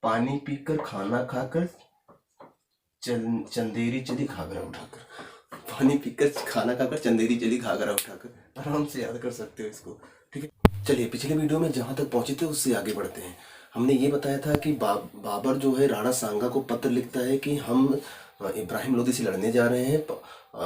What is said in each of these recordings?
पानी पीकर खाना खाकर चंदेरी चली घाघरा उठाकर। पानी पीकर खाना खाकर चंदेरी चली घाघरा उठाकर, आराम से याद कर सकते हो इसको। ठीक है, चलिए पिछले वीडियो में जहाँ तक पहुंचे थे उससे आगे बढ़ते हैं। हमने ये बताया था कि बाबर जो है राणा सांगा को पत्र लिखता है कि हम इब्राहिम लोदी से लड़ने जा रहे हैं,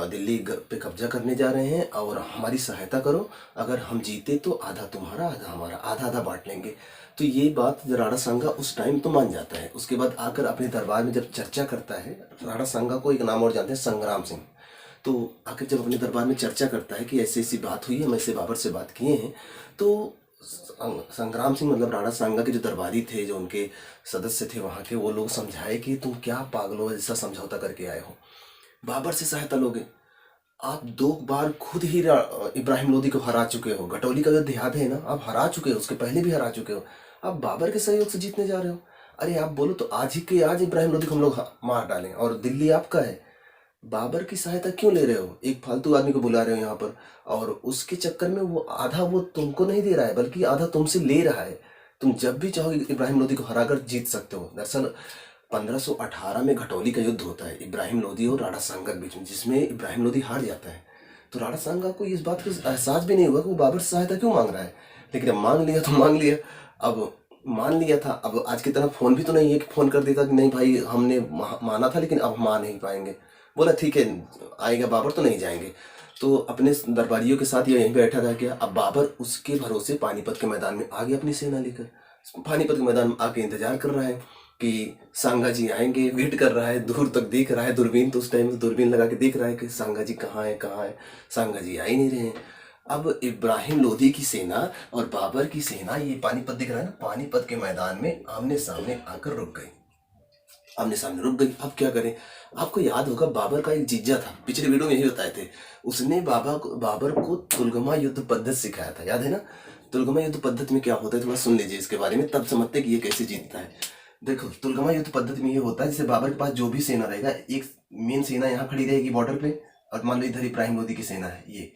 दिल्ली पे कब्जा करने जा रहे हैं और हमारी सहायता करो। अगर हम जीते तो आधा तुम्हारा आधा हमारा, आधा आधा बांट लेंगे। तो ये बात राणा सांगा उस टाइम तो मान जाता है। उसके बाद आकर अपने दरबार में जब चर्चा करता है, राणा सांगा को एक नाम और जानते हैं, संग्राम सिंह। तो आकर जब अपने दरबार में चर्चा करता है कि ऐसी ऐसी बात हुई, हम ऐसे बाबर से बात किए हैं, तो संग्राम सिंह मतलब राणा सांगा के जो दरबारी थे, जो उनके सदस्य थे वहाँ के, वो लोग समझाए कि तुम क्या पागलों जैसा समझौता करके आए हो, बाबर से सहायता लोगे? आप 2 बार खुद ही इब्राहिम लोदी को हरा चुके हो। घटौली का युद्ध याद है ना, आप हरा चुके हो, उसके पहले भी हरा चुके हो। आप बाबर के सहयोग से जीतने जा रहे हो। अरे आप बोलो तो आज ही के आज इब्राहिम लोदी को हम लोग मार डालें और दिल्ली आपका है। बाबर की सहायता क्यों ले रहे हो? एक फालतू आदमी को बुला रहे हो यहाँ पर, और उसके चक्कर में वो आधा वो तुमको नहीं दे रहा है बल्कि आधा तुमसे ले रहा है। तुम जब भी चाहोगे इब्राहिम लोदी को हराकर जीत सकते हो। दरअसल 1518 में घटौली का युद्ध होता है इब्राहिम लोदी और राणा सांगा के बीच में, जिसमें इब्राहिम लोदी हार जाता है। तो राणा सांगा को इस बात का एहसास भी नहीं हुआ कि वो बाबर से सहायता क्यों मांग रहा है। लेकिन अब मांग लिया तो मांग लिया। अब मान लिया था, अब आज की तरह फोन भी तो नहीं है कि फोन कर देता कि नहीं भाई हमने माना था लेकिन अब मान नहीं पाएंगे। बोला ठीक है आएगा बाबर तो नहीं जाएंगे। तो अपने दरबारियों के साथ ये यहीं बैठा रह गया। अब बाबर उसके भरोसे पानीपत के मैदान में आ गया अपनी सेना लेकर। पानीपत के मैदान में आके इंतजार कर रहा है कि सांगा जी आएंगे, वेट कर रहा है, दूर तक देख रहा है, दूरबीन तो उस टाइम दूरबीन लगा के देख रहा है कि सांगा जी कहाँ है कहाँ है। सांगा जी आ ही नहीं रहे हैं। अब इब्राहिम लोदी की सेना और बाबर की सेना, ये पानीपत दिख रहा है ना, पानीपत के मैदान में आमने सामने आकर रुक गई। आमने सामने रुक गई। अब क्या करें? आपको याद होगा बाबर का एक जीजा था, पिछले वीडियो में यही बताए थे। उसने बाबर को तुलगमा युद्ध पद्धति सिखाया था, याद है ना? तुलगमा युद्ध पद्धति में क्या होता है थोड़ा सुन लीजिए इसके बारे में, तब समझते कि ये कैसे जीतता है। देखो तुलगमा युद्ध पद्धति में ये होता है, जैसे बाबर के पास जो भी सेना रहेगा, एक मेन सेना यहाँ खड़ी रहेगी बॉर्डर पे, और मान लो इधर इब्राहिम लोदी की सेना है ये,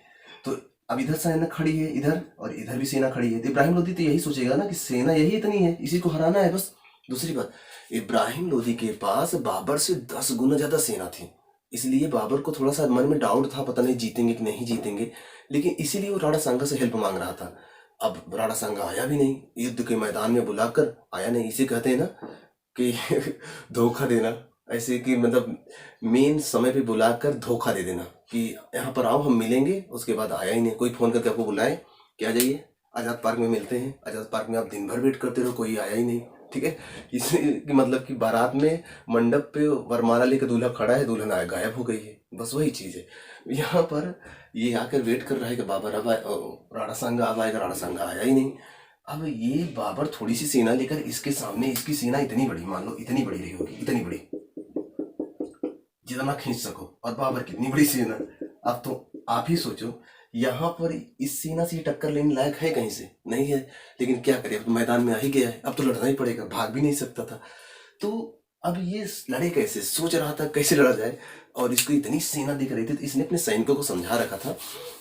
तो अब इधर सेना खड़ी है इधर, और इधर भी सेना खड़ी है। तो इब्राहिम लोदी तो यही सोचेगा ना कि सेना यही इतनी है, इसी को हराना है बस। दूसरी बात, इब्राहिम लोदी के पास बाबर से 10 गुना ज्यादा सेना थी, इसलिए बाबर को थोड़ा सा मन में डाउट था, पता नहीं जीतेंगे कि नहीं जीतेंगे। लेकिन इसीलिए वो राणा सांगा से हेल्प मांग रहा था। अब राणा सांगा आया भी नहीं, युद्ध के मैदान में बुलाकर आया नहीं। इसे कहते हैं ना कि धोखा देना, ऐसे कि मतलब मेन समय पे बुलाकर धोखा दे देना कि यहाँ पर आओ हम मिलेंगे, उसके बाद आया ही नहीं। कोई फोन करके आपको बुलाए कि आ जाइए आज़ाद पार्क में मिलते हैं, आज़ाद पार्क में आप दिन भर वेट करते रहो, कोई आया ही नहीं। ठीक है, इसलिए मतलब कि बारात में मंडप पे वरमाला लेकर दूल्हा खड़ा है, दुल्हन आया गायब हो गई है, बस वही चीज़ है। यहाँ पर ये आकर वेट कर रहा है कि बाबर अब राणा सांगा अब आएगा, राणा सांगा आया ही नहीं। अब ये बाबर थोड़ी सी सेना लेकर इसके सामने, इसकी सेना इतनी बड़ी, मान लो इतनी बड़ी रही होगी, इतनी बड़ी जितना खींच सको, और बाबर कितनी बड़ी सेना। अब तो आप ही सोचो, यहाँ पर इस सेना से टक्कर लेने लायक है कहीं से? नहीं है। लेकिन क्या करें, अब तो मैदान में आ ही गया है, अब तो लड़ना ही पड़ेगा, भाग भी नहीं सकता था। तो अब ये लड़े कैसे, सोच रहा था कैसे लड़ा जाए, और इसको इतनी सेना दिख रही थी। तो इसने अपने सैनिकों को समझा रखा था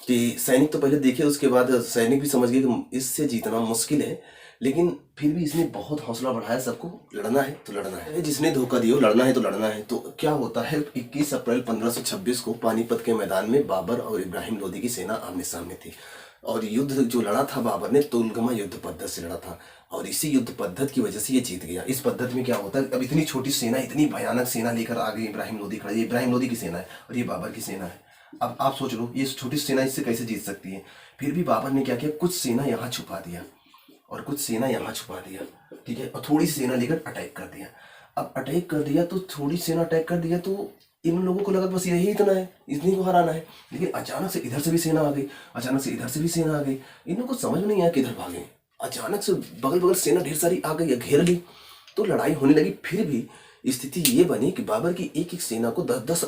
कि सैनिक तो पहले देखे, उसके बाद सैनिक भी समझ गए कि इससे जीतना मुश्किल है। लेकिन फिर भी इसने बहुत हौसला बढ़ाया, सबको लड़ना है तो लड़ना है, जिसने धोखा दिया लड़ना है तो लड़ना है। तो क्या होता है, 21 अप्रैल 1526 को पानीपत के मैदान में बाबर और इब्राहिम लोदी की सेना आमने सामने थी। और युद्ध जो लड़ा था बाबर ने, तुलगमा युद्ध पद्धति से लड़ा था, और इसी युद्ध पद्धति की वजह से ये जीत गया। इस पद्धति में क्या होता है, अब इतनी छोटी सेना, इतनी भयानक सेना लेकर आ गई इब्राहिम लोदी खड़ा, ये इब्राहिम लोदी की सेना है और ये बाबर की सेना है। अब आप सोच लो, ये छोटी सेना इससे कैसे जीत सकती है? फिर भी बाबर ने क्या किया, कुछ सेना यहाँ छुपा दिया और कुछ सेना यहाँ छुपा दिया, ठीक है, और थोड़ी सी सेना लेकर अटैक कर दिया। अब अटैक कर दिया तो थोड़ी सेना अटैक कर दिया, तो इन लोगों को लगा बस यही इतना है, इतनी को हराना है। लेकिन अचानक से इधर से भी सेना आ गई, अचानक से इधर से भी सेना आ गई। इन लोगों को समझ में नहीं आया किधर भागे। अचानक से बगल बगल सेना ढेर सारी आ गई, घेर ली, तो लड़ाई होने लगी। फिर भी स्थिति ये बनी कि बाबर की एक एक सेना को 10-10,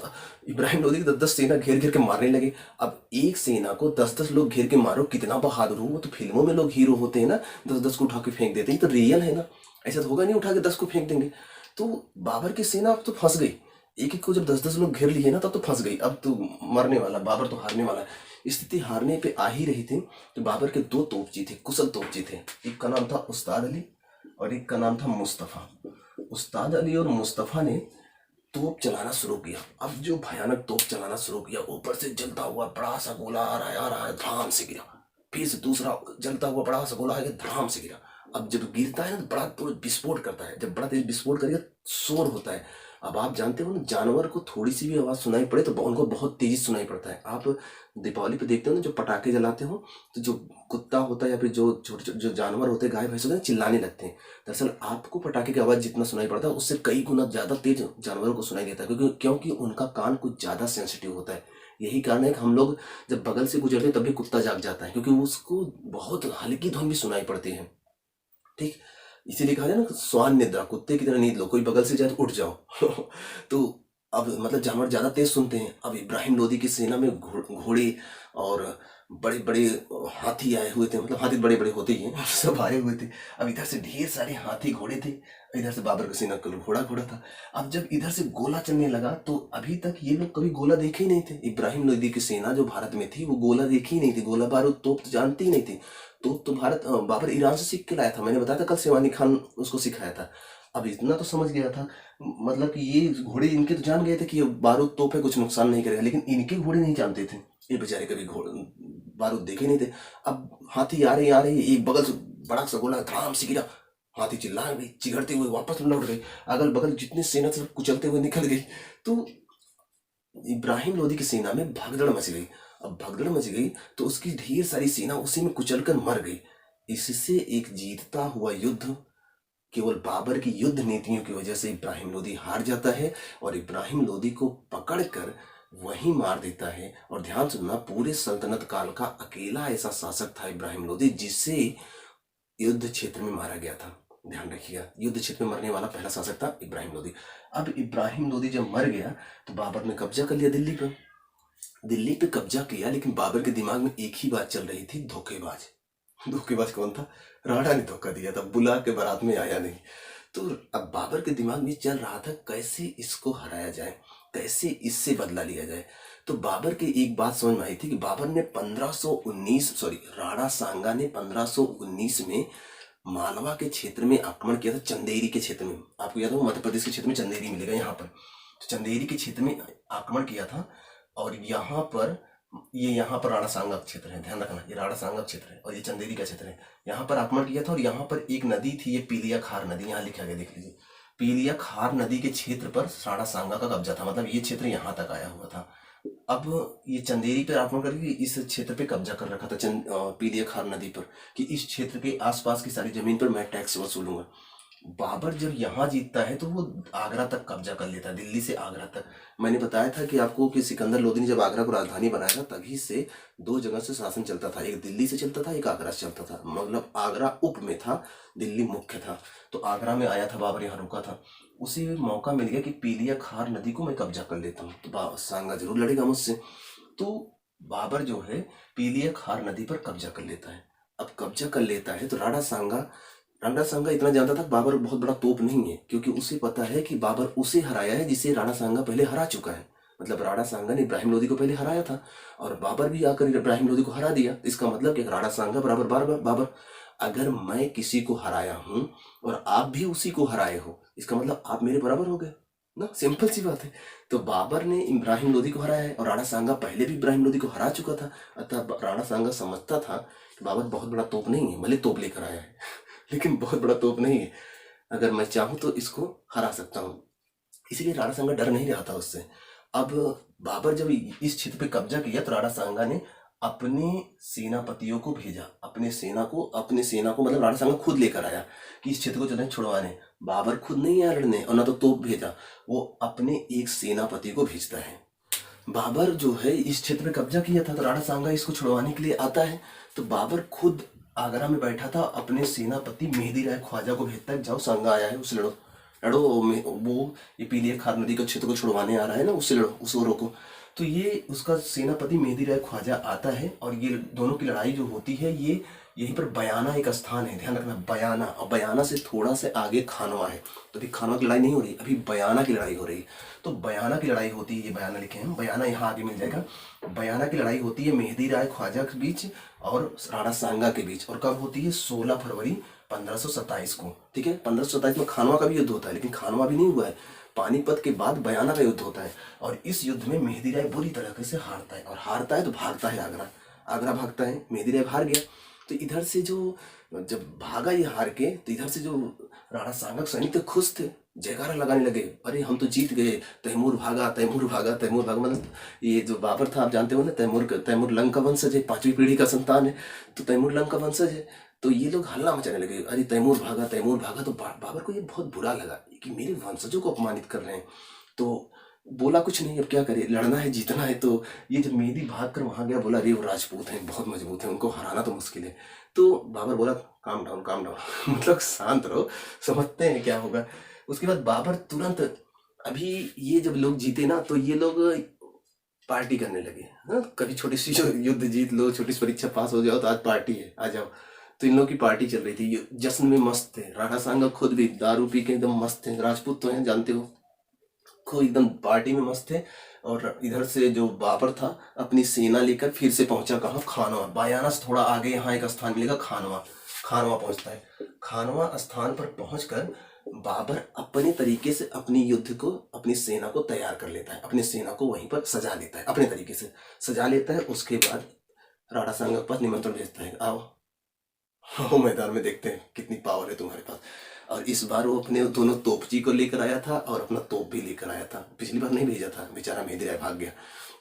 इब्राहिम लोदी की 10-10 सेना घेर घेर के मारने लगे। अब एक सेना को 10-10 लोग घेर के मारो, कितना बहादुर हो। वो तो फिल्मों में लोग हीरो होते हैं ना, 10-10 को उठा के फेंक देते हैं, तो रियल है ना, ऐसा तो होगा नहीं उठा के 10 को फेंक देंगे। तो बाबर की सेना अब तो फंस गई, एक एक को जब 10-10 लोग घेर लिए ना, तब तो फंस गई। अब तो मरने वाला, बाबर तो हारने वाला। स्थिति हारने पे आ ही रही थी तो बाबर के 2 तोपची थे, कुशल तोपची थे। एक का नाम था उस्ताद अली और एक का नाम था मुस्तफ़ा। उस्ताद अली और मुस्तफ़ा ने तोप चलाना शुरू किया। अब जो भयानक तोप चलाना शुरू किया, ऊपर से जलता हुआ बड़ा सा गोला आ रहा है, धड़ाम से गिरा। फिर से दूसरा जलता हुआ बड़ा सा गोला है, धड़ाम से गिरा। अब जब गिरता है ना तो बड़ा तेज विस्फोट करता है। जब बड़ा तेज विस्फोट करेगा शोर होता है। अब आप जानते हो ना, जानवर को थोड़ी सी भी आवाज़ सुनाई पड़े तो उनको बहुत तेजी सुनाई पड़ता है। आप दीपावली पे देखते हो ना, जो पटाखे जलाते हो तो जो कुत्ता होता है या फिर जो छोटे जो जानवर होते हैं, गाय भैंस होते हैं, चिल्लाने लगते हैं। दरअसल आपको पटाखे की आवाज़ जितना सुनाई पड़ता है उससे कई गुना ज़्यादा तेज जानवरों को सुनाई देता है, क्योंकि उनका कान कुछ ज़्यादा सेंसिटिव होता है। यही कारण है कि हम लोग जब बगल से गुजरते हैं तब भी कुत्ता जाग जाता है, क्योंकि उसको बहुत हल्की ध्वनि भी सुनाई पड़ती है। ठीक, इसीलिए कहा जाए ना, स्वान निद्रा, कुत्ते की तरह नींद लो, कोई बगल से जाए तो उठ जाओ। तो अब मतलब जानवर ज्यादा तेज सुनते हैं। अब इब्राहिम लोदी की सेना में घोड़े और बड़े बड़े हाथी आए हुए थे। मतलब हाथी बड़े बड़े होते ही हैं, सब आए हुए थे। अब इधर से ढेर सारे हाथी घोड़े थे, इधर से बाबर का सेना का घोड़ा घोड़ा था। अब जब इधर से गोला चलने लगा तो अभी तक ये लोग कभी गोला देखे ही नहीं थे। इब्राहिम लोदी की सेना जो भारत में थी वो गोला देखी ही नहीं थी, गोला बारूद तोप तो जानती ही नहीं थी। तो भारत बाबर ईरान से सीख के लाया था। मैंने बताया था कल, सेवानी खान उसको सिखाया था। अब इतना तो समझ गया था, मतलब कि ये घोड़े इनके तो जान गए थे कि ये बारूद तोप है, कुछ नुकसान नहीं करेगा, लेकिन इनके घोड़े नहीं जानते थे। ये बेचारे कभी घोड़े बारूद देखे नहीं थे। अब हाथी आ रहे एक बगल से बड़ा सा गोला धड़ाम से गिरा। हाथी चिल्ला गई, चिघड़ते हुए वापस लौट गई। अगल बगल जितने सेना से कुचलते हुए निकल गई। तो इब्राहिम लोदी की सेना में भगदड़ मच गई। अब भगदड़ मच गई तो उसकी ढेर सारी सेना उसी में कुचलकर मर गई। इससे एक जीतता हुआ युद्ध, केवल बाबर की युद्ध नीतियों की वजह से इब्राहिम लोदी हार जाता है और इब्राहिम लोदी को पकड़कर वहीं मार देता है। और ध्यान सुनना, पूरे सल्तनत काल का अकेला ऐसा शासक था इब्राहिम लोदी जिसे युद्ध क्षेत्र में मारा गया था। ध्यान रखिएगा, युद्ध क्षेत्र में मरने वाला पहला शासक था इब्राहिम लोदी। अब इब्राहिम लोदी जब मर गया तो बाबर ने कब्जा कर लिया दिल्ली पर। दिल्ली पे कब्जा किया, लेकिन बाबर के दिमाग में एक ही बात चल रही थी, धोखेबाज। धोखेबाज कौन था? राणा ने धोखा दिया था, बुला के बारात में आया नहीं। तो अब बाबर के दिमाग में चल रहा था कैसे इसको हराया जाए, कैसे इससे बदला लिया जाए। तो बाबर की एक बात समझ में आई थी कि बाबर ने 1519 राणा सांगा ने 1519 में मालवा के क्षेत्र में आक्रमण किया था, चंदेरी के क्षेत्र में। आपको याद हो, मध्य प्रदेश के क्षेत्र में चंदेरी मिलेगा यहाँ पर। तो चंदेरी के क्षेत्र में आक्रमण किया था और यहाँ पर राणा सांगा क्षेत्र है, ध्यान रखना, ये राणा सांगा क्षेत्र है और ये चंदेरी का क्षेत्र है। यहाँ पर आक्रमण किया था और यहाँ पर एक नदी थी, ये पीलिया खार नदी, यहाँ लिखा गया, देख लीजिए। पीलिया खार नदी के क्षेत्र पर राणा सांगा का कब्जा था, मतलब ये क्षेत्र यहाँ तक आया हुआ था। अब ये चंदेरी पर आक्रमण करके इस क्षेत्र पे कब्जा कर रखा था, पीलिया खार नदी पर, कि इस क्षेत्र के आसपास की सारी जमीन पर मैं टैक्स वसूलूंगा। बाबर जब यहाँ जीतता है तो वो आगरा तक कब्जा कर लेता है, दिल्ली से आगरा तक। मैंने बताया था कि आपको कि सिकंदर लोदी ने जब आगरा को राजधानी बनाया था तभी से दो जगह से शासन चलता था, एक दिल्ली से चलता था, एक आगरा से चलता था। मतलब आगरा उप में था, दिल्ली मुख्य था। तो आगरा में आया था बाबर, यहाँ रुका था। उसी मौका मिल गया कि पीलिया खार नदी को मैं कब्जा कर लेता हूँ, तो सांगा जरूर लड़ेगा मुझसे। तो बाबर जो है पीलिया खार नदी पर कब्जा कर लेता है। अब कब्जा कर लेता है तो राणा सांगा इतना जानता था बाबर बहुत बड़ा तोप नहीं है, क्योंकि उसे पता है कि बाबर उसे हराया है जिसे राणा सांगा पहले हरा चुका है। मतलब राणा सांगा ने इब्राहिम लोदी को पहले हराया था और बाबर भी आकर इब्राहिम लोदी को हरा दिया। इसका मतलब कि राणा सांगा बराबर बाबर। अगर मैं किसी को हराया हूं और आप भी उसी को हराए हो, इसका मतलब आप मेरे बराबर हो गए ना, सिंपल सी बात है। तो बाबर ने इब्राहिम लोदी को हराया है और राणा सांगा पहले भी इब्राहिम लोदी को हरा चुका था। अतः राणा सांगा समझता था कि बाबर बहुत बड़ा तोप नहीं है, भले तोप लेकर आया है लेकिन बहुत बड़ा तोप नहीं है, अगर मैं चाहूं तो इसको हरा सकता हूं। इसीलिए राणा सांगा डर नहीं रहा था उससे। अब बाबर जब इस क्षेत्र पे कब्जा किया तो राणा सांगा ने अपने सेनापतियों को भेजा, अपने सेना को मतलब राणा सांगा खुद लेकर आया कि इस क्षेत्र को चलें छुड़वाने। बाबर खुद नहीं आया लड़ने और ना तो तोप भेजा, वो अपने एक सेनापति को भेजता है। बाबर जो है इस क्षेत्र में कब्जा किया था तो राणा सांगा इसको छुड़वाने के लिए आता है। तो बाबर खुद आगरा में बैठा था, अपने सेनापति मेहदी राय ख्वाजा को भेजता है, जाओ सांगा आया है उससे लड़ो, वो ये पीलिया खार नदी का क्षेत्र को छुड़वाने आ रहा है ना, उससे लड़ो, उसको रोको। तो ये उसका सेनापति मेहदी राय ख्वाजा आता है और ये दोनों की लड़ाई जो होती है ये यहीं पर बयाना एक स्थान है, ध्यान रखना, बयाना। और बयाना से थोड़ा से आगे खानवा है। तो अभी खानवा की लड़ाई नहीं हो रही, अभी बयाना की लड़ाई हो रही। तो बयाना की लड़ाई होती है, ये बयाना लिखे हैं, बयाना यहाँ आगे मिल जाएगा। बयाना की लड़ाई होती है मेहदी राय ख्वाजा के बीच और राणा सांगा के बीच। और कब होती है? 16 फरवरी 1527 को, ठीक है। 1527 में खानवा का भी युद्ध होता है, लेकिन खानवा भी नहीं हुआ है, पानीपत के बाद बयाना का युद्ध होता है। और इस युद्ध में मेहदी राय बुरी तरीके से हारता है, और हारता है तो भागता है आगरा, आगरा भागता है, मेहदी राय हार गया। तो इधर से जो जब भागा ये हार के, तो इधर से जो राणा सांगा के सैनिक थे खुश थे, जयकारा लगाने लगे, अरे हम तो जीत गए, तैमूर भागा, तैमूर भागा, तैमूर भागा। मतलब ये जो बाबर था आप जानते हो ना, तैमूर लंग का वंशज है, 5वीं पीढ़ी का संतान है, तो तैमूर लंग का वंशज है। तो ये लोग हल्ला मचाने लगे, अरे तैमूर भागा, तैमूर भागा। तो बाबर को ये बहुत बुरा लगा कि मेरे वंशजों को अपमानित कर रहे हैं। तो बोला कुछ नहीं, अब क्या करे, लड़ना है, जीतना है। तो ये जब मेहदी भाग कर वहां गया, बोला अरे वो राजपूत हैं, बहुत मजबूत हैं, उनको हराना तो मुश्किल है। तो बाबर बोला काम डाउन, काम डाउन मतलब शांत रहो, समझते हैं क्या होगा। उसके बाद बाबर तुरंत, अभी ये जब लोग जीते ना, तो ये लोग पार्टी करने लगे। हाँ, कभी छोटी सी युद्ध जीत लो, छोटी सी परीक्षा पास हो जाओ, तो आज पार्टी है, आ जाओ। तो इन लोगों की पार्टी चल रही थी, ये जश्न में मस्त थे। राणा सांगा खुद भी दारू पी के एकदम मस्त थे, राजपूत तो हैं जानते हो, को एकदम पार्टी में मस्त थे। और इधर से जो बाबर था अपनी सेना लेकर फिर से पहुंचा कहाँ, खानवा। बयाना से थोड़ा आगे यहाँ एक स्थान मिलेगा खानवा, खानवा पहुंचता है। खानवा स्थान पर पहुंचकर बाबर अपने तरीके से अपनी युद्ध को, अपनी सेना को तैयार कर लेता है, अपनी सेना को वहीं पर सजा लेता है, अपने तरीके से सजा लेता है। उसके बाद राणा सांगा के पास निमंत्रण भेजता है, आओ आओ मैदान में, देखते हैं कितनी पावर है तुम्हारे पास। और इस बार वो अपने दोनों तोपची को लेकर आया था और अपना तोप भी लेकर आया था, पिछली बार नहीं भेजा था, बेचारा मेहदी राय भाग गया।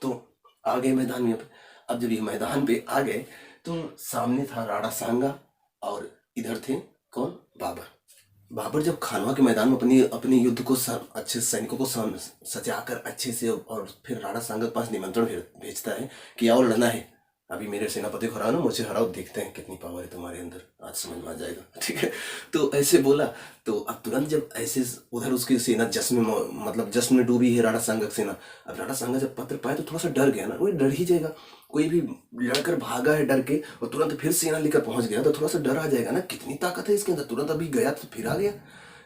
तो आ गए मैदान में। अब जब ये मैदान पे आ गए, तो सामने था राणा सांगा और इधर थे कौन, बाबर। बाबर जब खानवा के मैदान में अपनी अपने युद्ध को अच्छे सैनिकों को सजाकर अच्छे से, और फिर राणा सांगा के पास निमंत्रण भेजता है कि आओ लड़ना है, अभी मेरे सेनापति को हराओ ना, मुझे हराओ, देखते हैं कितनी पावर है तुम्हारे अंदर, आज समझ में आ जाएगा, ठीक है। तो ऐसे बोला। तो अब तुरंत जब ऐसे उधर उसकी सेना जश्न में, मतलब जश्न में डूबी है राणा सांगा की सेना। अब राणा सांगा जब पत्र पाया तो थोड़ा सा डर गया ना, वो डर ही जाएगा, कोई भी लड़कर भागा है डर के और तुरंत फिर सेना लेकर पहुंच गया तो थोड़ा सा डर आ जाएगा ना, कितनी ताकत है इसके अंदर, तुरंत अभी गया तो फिर आ गया।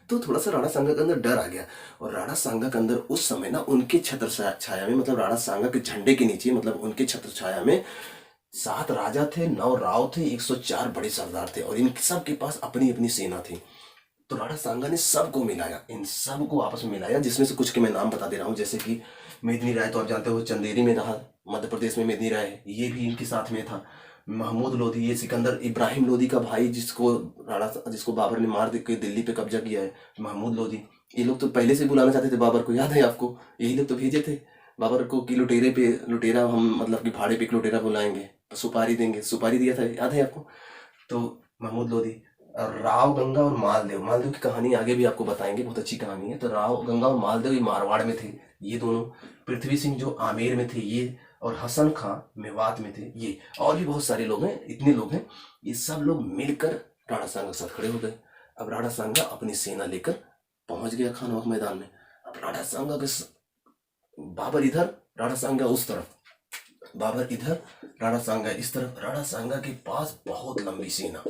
तो थोड़ा सा राणा सांगा के अंदर डर आ गया। और राणा सांगा के अंदर उस समय ना उनके छत्र छाया में, मतलब राणा सांगा के झंडे के नीचे, मतलब उनके छत्र छाया में 7 राजा थे, 9 राव थे, 104 बड़े सरदार थे, और इन सब के पास अपनी अपनी सेना थी। तो राणा सांगा ने सबको मिलाया, इन सबको आपस में मिलाया, जिसमें से कुछ के मैं नाम बता दे रहा हूँ। जैसे कि मेदिनी राय तो आप जानते हो चंदेरी में रहा, मध्य प्रदेश में मेदिनी राय, ये भी इनके साथ में था। महमूद लोधी, ये सिकंदर इब्राहिम लोधी का भाई, जिसको बाबर ने मार के दिल्ली पे कब्जा किया है, महमूद लोधी। ये लोग तो पहले से बुलाना चाहते थे बाबर को, याद है आपको, यही लोग तो भेजे थे बाबर को कि लुटेरा हम, मतलब कि भाड़े पे एक लुटेरा बुलाएंगे, सुपारी देंगे, सुपारी दिया था, याद है आपको। तो महमूद लोधी और राव गंगा और मालदेव, मालदेव की कहानी आगे भी आपको बताएंगे, बहुत अच्छी कहानी है। तो राव गंगा और मालदेव ये मारवाड़ में थे, ये दोनों। पृथ्वी सिंह जो आमेर में थे ये, और हसन खां मेवात में थे ये, और भी बहुत सारे लोग हैं, इतने लोग हैं। ये सब लोग मिलकर राणा सांगा के साथ खड़े हो गए। अब राणा सांगा अपनी सेना लेकर पहुंच गया खानवा के मैदान में। अब राणा सांगा के बाबर इधर, राणा सांगा उस तरफ, बाबर इधर, राणा सांगा इस तरफ। राणा सांगा के पास बहुत लंबी सेना।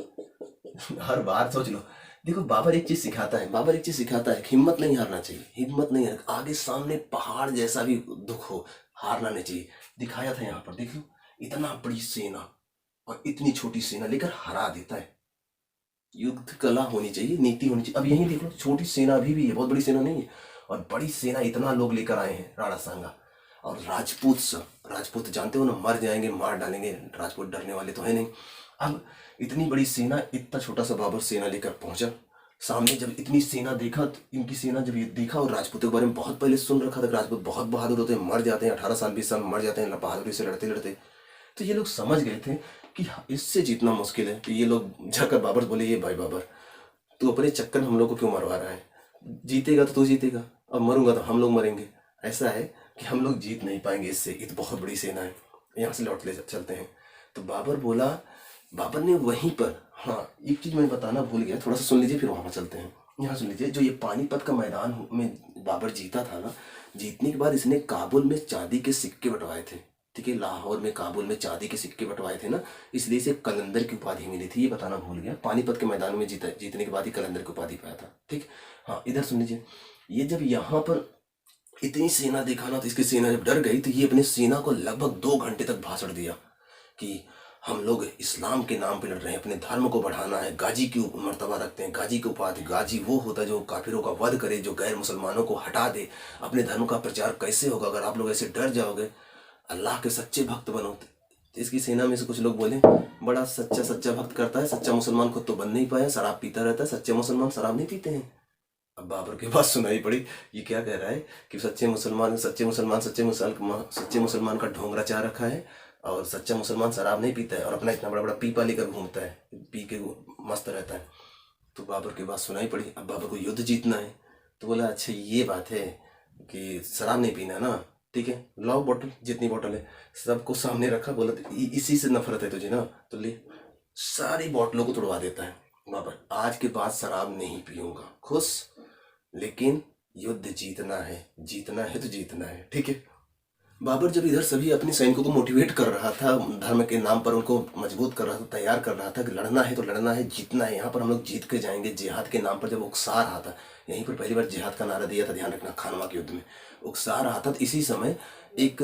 हर बार सोच लो, देखो बाबर एक चीज सिखाता है, बाबर एक चीज सिखाता है, हिम्मत नहीं हारना चाहिए, हिम्मत नहीं हार, आगे सामने पहाड़ जैसा भी दुख हो, हारना नहीं चाहिए। दिखाया था यहाँ पर, देख लो, इतना बड़ी सेना और इतनी छोटी सेना लेकर हरा देता है। युद्ध कला होनी चाहिए, नीति होनी चाहिए। अब यही देख लो, छोटी सेना अभी भी है, बहुत बड़ी सेना नहीं है, और बड़ी सेना इतना लोग लेकर आए हैं राणा सांगा। और राजपूत सब, राजपूत जानते हो ना, मर जाएंगे, मार डालेंगे, राजपूत डरने वाले तो है नहीं। अब इतनी बड़ी सेना, इतना छोटा सा बाबर सेना लेकर पहुंचा सामने। जब इतनी सेना देखा, तो इनकी सेना जब ये देखा, और राजपूतों के बारे में बहुत पहले सुन रखा था, राजपूत बहुत बहादुर होते हैं, मर जाते हैं 18 साल 20 साल मर जाते हैं बहादुरी से लड़ते लड़ते। तो ये लोग समझ गए थे कि इससे जीतना मुश्किल है। तो ये लोग जाकर बाबर बोले, ये भाई बाबर, तू अपने चक्कर में हम लोग को क्यों मरवा रहा है, जीतेगा तो तू जीतेगा और मरूंगा तो हम लोग मरेंगे। ऐसा है कि हम लोग जीत नहीं पाएंगे इससे, ये तो बहुत बड़ी सेना है, यहाँ से लौट ले चलते हैं। तो बाबर बोला, बाबर ने वहीं पर, हाँ एक चीज मैं बताना भूल गया, थोड़ा सा सुन लीजिए फिर वहां पर चलते हैं। यहाँ सुन लीजिए, जो ये पानीपत का मैदान में बाबर जीता था ना, जीतने के बाद इसने काबुल में चांदी के सिक्के बंटवाए थे, ठीक है, लाहौर में काबुल में चांदी के सिक्के बंटवाए थे ना, इसलिए इसे कलंदर की उपाधि मिली थी, ये बताना भूल गया। पानीपत के मैदान में जीतने के बाद ही कलंदर की उपाधि पाया था, ठीक। हाँ इधर सुन लीजिए, ये जब यहाँ पर इतनी सेना देखा ना, तो इसकी सेना जब डर गई, तो ये अपनी सेना को लगभग 2 घंटे तक भाषण दिया कि हम लोग इस्लाम के नाम पे लड़ रहे हैं, अपने धर्म को बढ़ाना है, गाजी की मर्तबा रखते हैं, गाजी की उपाधि। गाजी वो होता है जो काफिरों का वध करे, जो गैर मुसलमानों को हटा दे। अपने धर्म का प्रचार कैसे होगा अगर आप लोग ऐसे डर जाओगे? अल्लाह के सच्चे भक्त बनो। इसकी सेना में से कुछ लोग बोले बड़ा सच्चा सच्चा भक्त करता है, सच्चा मुसलमान खुद तो बन नहीं पाया, शराब पीता रहता है। सच्चे मुसलमान शराब नहीं पीते हैं। अब बाबर के पास सुनाई पड़ी, ये क्या कह रहा है कि सच्चे मुसलमान का ढोंग रचा रखा है और सच्चा मुसलमान शराब नहीं पीता है और अपना इतना बड़ा बड़ा पीपा लेकर घूमता है, पी के मस्त रहता है। तो बाबर के पास सुनाई पड़ी, अब बाबर को युद्ध जीतना है। तो बोला अच्छा ये बात है कि शराब नहीं पीना ना, ठीक है लाओ बोतल, जितनी बोतल है सबको सामने रखा। बोला इसी से नफरत है तुझे ना, तो ले। सारी बोतलों को तोड़वा देता है बाबर। आज के बाद शराब नहीं पीऊंगा, खुश, लेकिन युद्ध जीतना है, जीतना है तो जीतना है, ठीक है। बाबर जब इधर सभी अपने सैनिकों को मोटिवेट कर रहा था, धर्म के नाम पर उनको मजबूत कर रहा था, तैयार कर रहा था कि लड़ना है तो लड़ना है, जीतना है, यहाँ पर हम लोग जीत के जाएंगे। जिहाद के नाम पर जब उकसा रहा था, यहीं पर पहली बार जिहाद का नारा दिया था, ध्यान रखना, खानवा के युद्ध में उकसा रहा था। तो इसी समय एक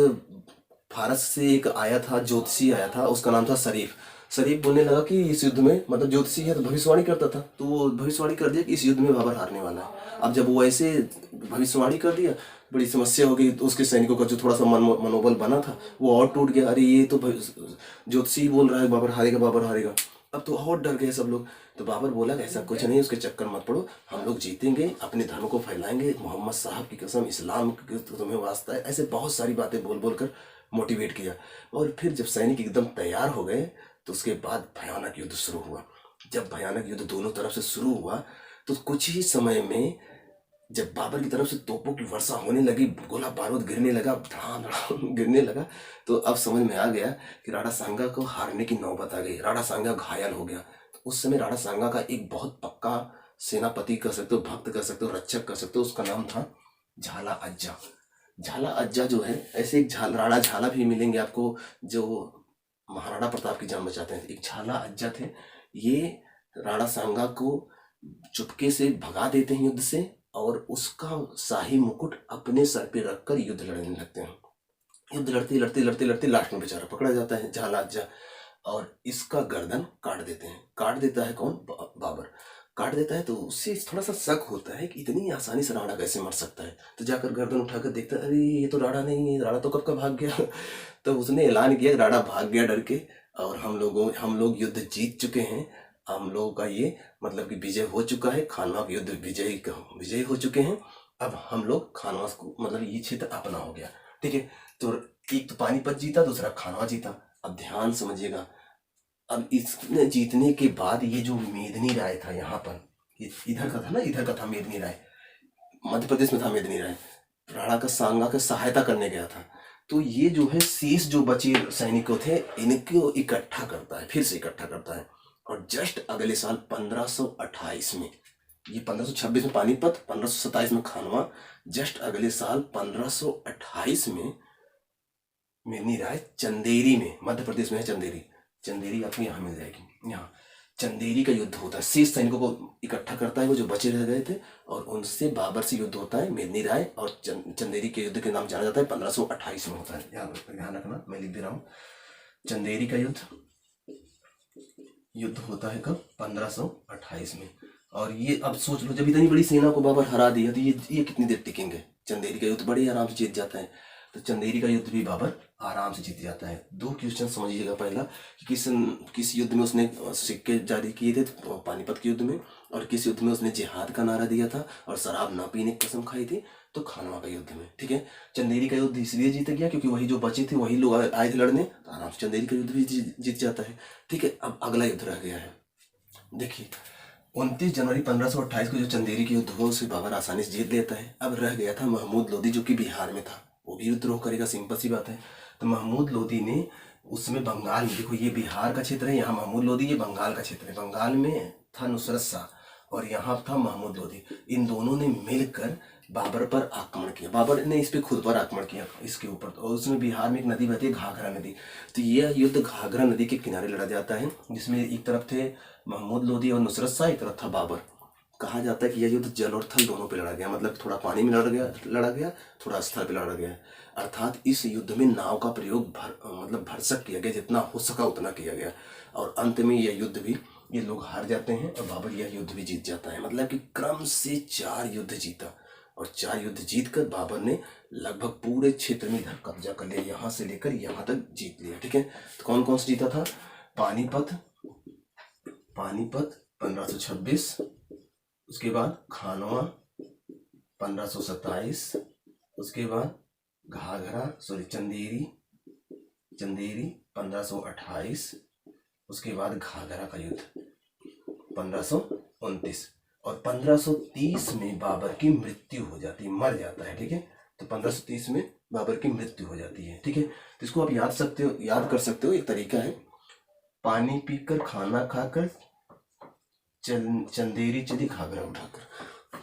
फारस से एक आया था, ज्योतिषी आया था, उसका नाम था शरीफ। शरीफ बोलने लगा कि इस युद्ध में, मतलब ज्योतिषी है तो भविष्यवाणी करता था, तो वो भविष्यवाणी कर दिया कि इस युद्ध में बाबर हारने वाला है। अब जब वो ऐसे भविष्यवाणी कर दिया, बड़ी समस्या हो गई। तो उसके सैनिकों का जो थोड़ा सा मनोबल बना था वो और टूट गया। अरे ये तो ज्योतिषी बोल रहा है बाबर हारेगा, बाबर हारेगा। अब तो और डर गए सब लोग। तो बाबर बोला ऐसा कुछ नहीं, उसके चक्कर मत पड़ो, हम लोग जीतेंगे, अपने धर्म को फैलाएंगे, मोहम्मद साहब की कसम, इस्लाम की तुम्हें वास्ता है। ऐसे बहुत सारी बातें बोल बोल कर मोटिवेट किया। और फिर जब सैनिक एकदम तैयार हो गए तो उसके बाद भयानक युद्ध शुरू हुआ। जब भयानक युद्ध दोनों तरफ से शुरू हुआ तो कुछ ही समय में जब बाबर की तरफ से तोपों की वर्षा होने लगी, गोला बारूद गिरने लगा, धड़ाम धड़ाम गिरने लगा, तो अब समझ में आ गया कि राणा सांगा को हारने की नौबत आ गई। राणा सांगा घायल हो गया। तो उस समय राणा सांगा का एक बहुत पक्का सेनापति कह सकते हो, भक्त कह सकते हो, रक्षक कह सकते हो, उसका नाम था झाला अज्जा। झाला अज्जा जो है, ऐसे एक राणा झाला भी मिलेंगे आपको जो महाराणा प्रताप की जान बचाते हैं। एक झाला अज्जा थे, ये राणा सांगा को चुपके से भगा देते हैं युद्ध से और उसका शाही मुकुट अपने सर पे रखकर युद्ध लड़ने लगते हैं। युद्ध लड़ते लड़ते लड़ते लड़ते लास्ट में बेचारा पकड़ा जाता है झाला अज्जा, और इसका गर्दन काट देते हैं। काट देता है कौन? बाबर काट देता है। तो उससे थोड़ा सा शक होता है कि इतनी आसानी से राणा कैसे मर सकता है। तो जाकर गर्दन उठाकर देखता है, अरे ये तो राणा नहीं है, राणा तो कब का भाग गया। तो उसने ऐलान किया राणा भाग गया डर के, और हम लोग युद्ध जीत चुके हैं, हम लोगों का ये मतलब कि विजय हो चुका है, खानवा के युद्ध विजय हो चुके हैं। अब हम लोग खानवा को, मतलब ये क्षेत्र अपना हो गया, ठीक है। तो एक तो पानीपत जीता, दूसरा खानवा जीता। अब ध्यान समझिएगा, अब इसने जीतने के बाद ये जो मेदिनी राय था यहाँ पर, इधर का था ना, इधर का था मेदिनी राय, मध्य प्रदेश में था मेदिनी राय, राणा का सांगा का सहायता करने गया था। तो ये जो है शेष जो बचे सैनिकों थे, इनको इकट्ठा करता है, फिर से इकट्ठा करता है। और जस्ट अगले साल 1528 में, ये 1526 में पानीपत, 1527 में खानवा, जस्ट अगले साल 1528 में मेदिनी राय चंदेरी में, मध्य प्रदेश में है चंदेरी, चंदेरी आपको यहाँ मिल जाएगी, यहाँ चंदेरी का युद्ध होता है। शेष सैनिकों को इकट्ठा करता है वो जो बचे रह गए थे, और उनसे बाबर से युद्ध होता है। मेदिनी राय और चंदेरी के युद्ध के नाम जाना जाता है, 1528 में होता है। ध्यान रखना, मैं लिख दे रहा हूँ। चंदेरी का युद्ध होता है कब? 1528 में। और ये अब सोच लो, जब इतनी बड़ी सेना को बाबर हरा दिया तो ये कितनी देर टिकेंगे? चंदेरी का युद्ध बड़े आराम से जीत जाता है। तो चंदेरी का युद्ध भी बाबर आराम से जीत जाता है। दो क्वेश्चन समझिएगा। पहला कि किस युद्ध में उसने सिक्के जारी किए थे, पानीपत के युद्ध में, और किस युद्ध में उसने जिहाद का नारा दिया था और शराब ना पीने की कसम खाई थी, तो खानवा का युद्ध में, ठीक है। चंदेरी का युद्ध इसलिए जीत गया क्योंकि वही जो बचे थे वही लोग आए थे लड़ने, तो आराम से चंदेरी का युद्ध भी जीत जाता है, ठीक है। अब अगला युद्ध रह गया है, देखिए 29 जनवरी 1528 को जो चंदेरी के युद्ध हुआ उसे बाबर आसानी से जीत लेता है। अब रह गया था महमूद लोधी, जो कि बिहार में था, वो भी विद्रोह करेगा, सिंपल सी बात है। तो महमूद लोधी ने उस समय बंगाल में, देखो ये बिहार का क्षेत्र है, यहाँ महमूद लोधी, ये बंगाल का क्षेत्र है। बंगाल में था नुसरत शाह और यहाँ था महमूद लोधी। इन दोनों ने मिलकर बाबर पर आक्रमण किया। बाबर ने इस पे खुद पर आक्रमण किया इसके ऊपर। और उसमें बिहार में एक नदी बहती है, घाघरा नदी। तो यह युद्ध घाघरा नदी के किनारे लड़ा जाता है, जिसमें एक तरफ थे महमूद लोधी और नुसरत शाह, एक तरफ था बाबर। कहा जाता है कि यह युद्ध जल और थल दोनों पे लड़ा गया, मतलब थोड़ा पानी में लड़ा गया, थोड़ा स्थल पे लड़ा गया। अर्थात इस युद्ध में नाव का प्रयोग मतलब भरसक किया गया, जितना हो सका उतना किया गया। और अंत में यह युद्ध भी ये लोग हार जाते हैं और बाबर यह युद्ध भी जीत जाता है। मतलब कि क्रम से 4 युद्ध जीता और 4 युद्ध जीत कर बाबर ने लगभग पूरे क्षेत्र में इधर कब्जा कर लिया, यहाँ से लेकर यहाँ तक जीत लिया। ठीक है, तो कौन कौन से जीता था? पानीपत 1526, उसके बाद खानवा 1527, उसके बाद चंदेरी 1528, उसके बाद घाघरा का युद्ध 1529 और 1530 में बाबर की मृत्यु हो जाती है, मर जाता है। ठीक है, तो 1530 में बाबर की मृत्यु हो जाती है। ठीक है, तो इसको आप याद कर सकते हो। एक तरीका है, पानी पीकर खाना खाकर चंदेरी चली घाघरा उठाकर।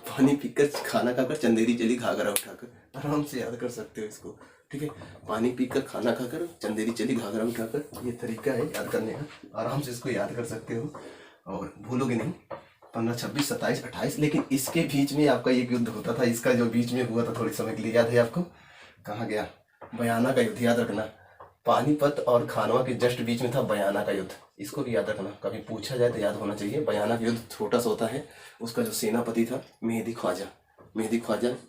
पानी पीकर खाना खाकर चंदेरी चली घाघरा उठाकर, आराम से याद कर सकते हो इसको। ठीक है, पानी पीकर खाना खाकर चंदेरी चली घाघरा उठाकर, ये तरीका है याद करने का, आराम से इसको याद कर सकते हो और भूलोगे नहीं। 15, 26, 27, 28, लेकिन इसके बीच में आपका एक युद्ध होता था। इसका जो बीच में हुआ था थोड़ी समय के लिए, याद है आपको? कहाँ गया? बयाना का युद्ध, याद रखना। पानीपत और खानवा के जस्ट बीच में था बयाना का युद्ध, इसको भी याद रखना, कभी पूछा जाए तो याद होना चाहिए। बयाना का युद्ध छोटा सा होता है, उसका जो सेनापति था मेहदी ख्वाजा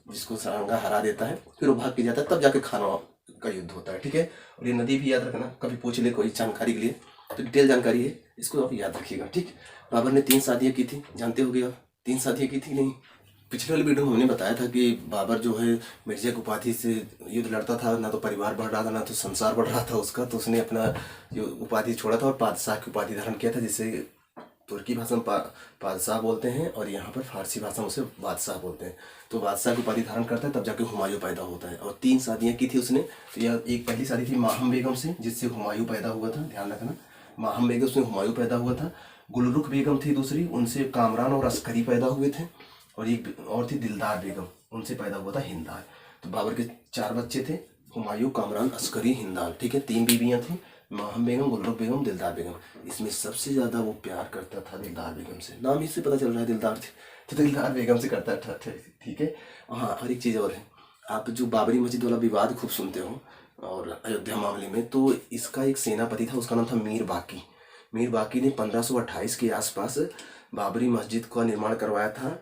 जिसको सारंगा हरा देता है, फिर वो भाग के जाता है, तब जाके खानवा का युद्ध होता है। ठीक है, और ये नदी भी याद रखना, कभी पूछ ले कोई जानकारी के लिए तो डिटेल जानकारी है, इसको आप याद रखिएगा। ठीक, बाबर ने 3 शादियाँ की थी, जानते हो आप 3 शादियाँ की थी नहीं? पिछले वाले वीडियो में हमने बताया था कि बाबर जो है मिर्जा की उपाधि से युद्ध लड़ता था, ना तो परिवार बढ़ रहा था ना तो संसार बढ़ रहा था उसका, तो उसने अपना जो उपाधि छोड़ा था और बादशाह की उपाधि धारण किया था, जिसे तुर्की भाषा में बादशाह बोलते हैं और यहाँ पर फारसी भाषा में उसे बादशाह बोलते हैं। तो बादशाह की उपाधि धारण करता है, तब जाके हुमायूं पैदा होता है। और 3 शादियाँ की थी उसने। तो यह एक पहली शादी थी माहम बेगम से, जिससे हुमायूं पैदा हुआ था, ध्यान रखना। माहम बेगम से हुमायूं पैदा हुआ था। गुलरुख बेगम थी दूसरी, उनसे कामरान और अस्करी पैदा हुए थे। और एक और थी दिलदार बेगम, उनसे पैदा हुआ था हिंदाल। तो बाबर के 4 बच्चे थे, हुमायूं, कामरान, अस्करी, हिंदाल। ठीक है, 3 बीवियाँ थी, माहम बेगम, गुलरुख बेगम, दिलदार बेगम। इसमें सबसे ज़्यादा वो प्यार करता था दिलदार बेगम से, नाम ही से पता चल रहा है दिलदार थे, तो दिलदार बेगम से करता था। ठीक है, हाँ, और एक चीज़ और है, आप जो बाबरी मस्जिद वाला विवाद खूब सुनते हो और अयोध्या मामले में, तो इसका एक सेनापति था, उसका नाम था मीर बाकी। मीर बाकी ने 1528 के आसपास बाबरी मस्जिद का निर्माण करवाया था।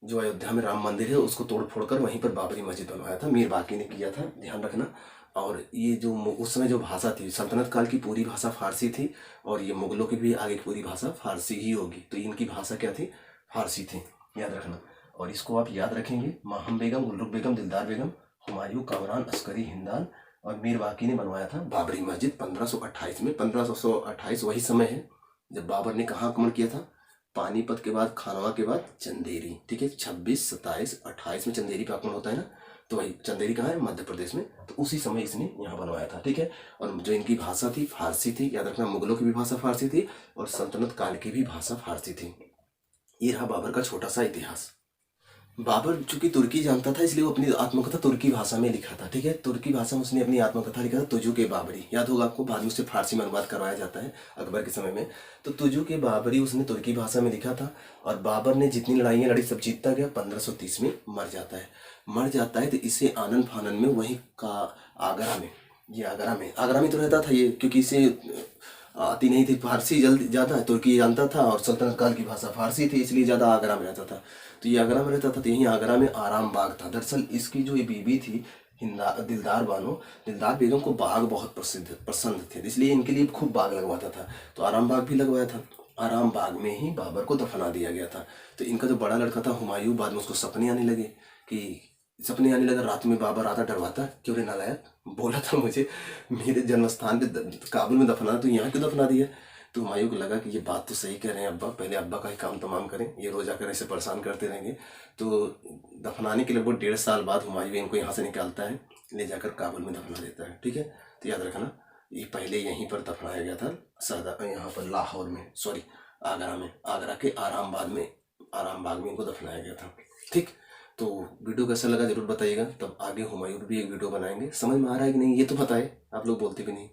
जो अयोध्या में राम मंदिर है उसको तोड़ फोड़ कर वहीं पर बाबरी मस्जिद बनवाया था, मीर बाकी ने किया था, ध्यान रखना। और ये जो उस समय जो भाषा थी, सल्तनत काल की पूरी भाषा फारसी थी और ये मुगलों की भी आगे की पूरी भाषा फारसी ही होगी, तो इनकी भाषा क्या थी? फारसी थी, याद रखना। और इसको आप याद रखेंगे, माहम बेगम, गुलरुख बेगम, दिलदार बेगम, हुमायूं, कामरान, अस्करी, हिंदाल और मीर बाकी ने बनवाया था बाबरी मस्जिद 1528 में। 1528 वही समय है जब बाबर ने कहाँ आक्रमण किया था? पानीपत के बाद, खानवा के बाद चंदेरी। ठीक है, 26, 27, 28 में चंदेरी पे आक्रमण होता है ना, तो वही चंदेरी कहाँ है? मध्य प्रदेश में। तो उसी समय इसने यहाँ बनवाया था। ठीक है, और जो इनकी भाषा थी फारसी थी, याद रखना, मुगलों की भी भाषा फारसी थी और सल्तनत काल की भी भाषा फारसी थी। ये रहा बाबर का छोटा सा इतिहास। बाबर चूंकि तुर्की जानता था, इसलिए वो अपनी आत्मकथा तुर्की भाषा में लिखा था। ठीक है, तुर्की भाषा में उसने अपनी आत्मकथा लिखा था, तुजू के बाबरी। याद होगा आपको, बाद में उससे फारसी में अनुवाद करवाया जाता है अकबर के समय में। तो तुजू के बाबरी उसने तुर्की भाषा में लिखा था और बाबर ने जितनी लड़ाइयाँ लड़ी सब जीतता गया। 1530 में मर जाता है। तो इसे आनन फानन में वहीं का आगरा में तो रहता था ये, क्योंकि इसे आती नहीं थी फारसी जल्दी ज़्यादा, तुर्की जानता था और सल्तनत काल की भाषा फारसी थी, इसलिए ज़्यादा आगरा में रहता था। तो ये आगरा में रहता था, तो यहीं आगरा में आराम बाग था। दरअसल इसकी जो ये बीवी थी दिलदार बेगम को बाग बहुत पसंद थे, इसलिए इनके लिए खूब बाग लगवाता था। तो आराम बाग भी लगवाया था। आराम बाग में ही बाबर को दफना दिया गया था। तो इनका जो बड़ा लड़का था हुमायूं, बाद में उसको सपने आने लगा, रात में बाबर आता डरवाता, क्यों रे नालायक, बोला था मुझे मेरे जन्म स्थान पे काबुल में दफना, तो यहाँ क्यों दफना दिया? तो हुमायूं को लगा कि ये बात तो सही कह रहे हैं अब्बा, पहले अब्बा का ही काम तमाम करें, ये रोज आकर ऐसे परेशान करते रहेंगे। तो दफनाने के लगभग 1.5 साल बाद हुमायूं इनको यहाँ से निकालता है, ले जाकर काबुल में दफना देता है। ठीक है, तो याद रखना, ये पहले यहीं पर दफनाया गया था, यहाँ पर लाहौर में, सॉरी आगरा में, आगरा के आराम बाग में इनको दफनाया गया था। ठीक, तो वीडियो कैसा लगा जरूर बताइएगा, तब आगे हुमायूं भी एक वीडियो बनाएंगे। समझ में आ रहा है कि नहीं ये तो बताए, आप लोग बोलते भी नहीं।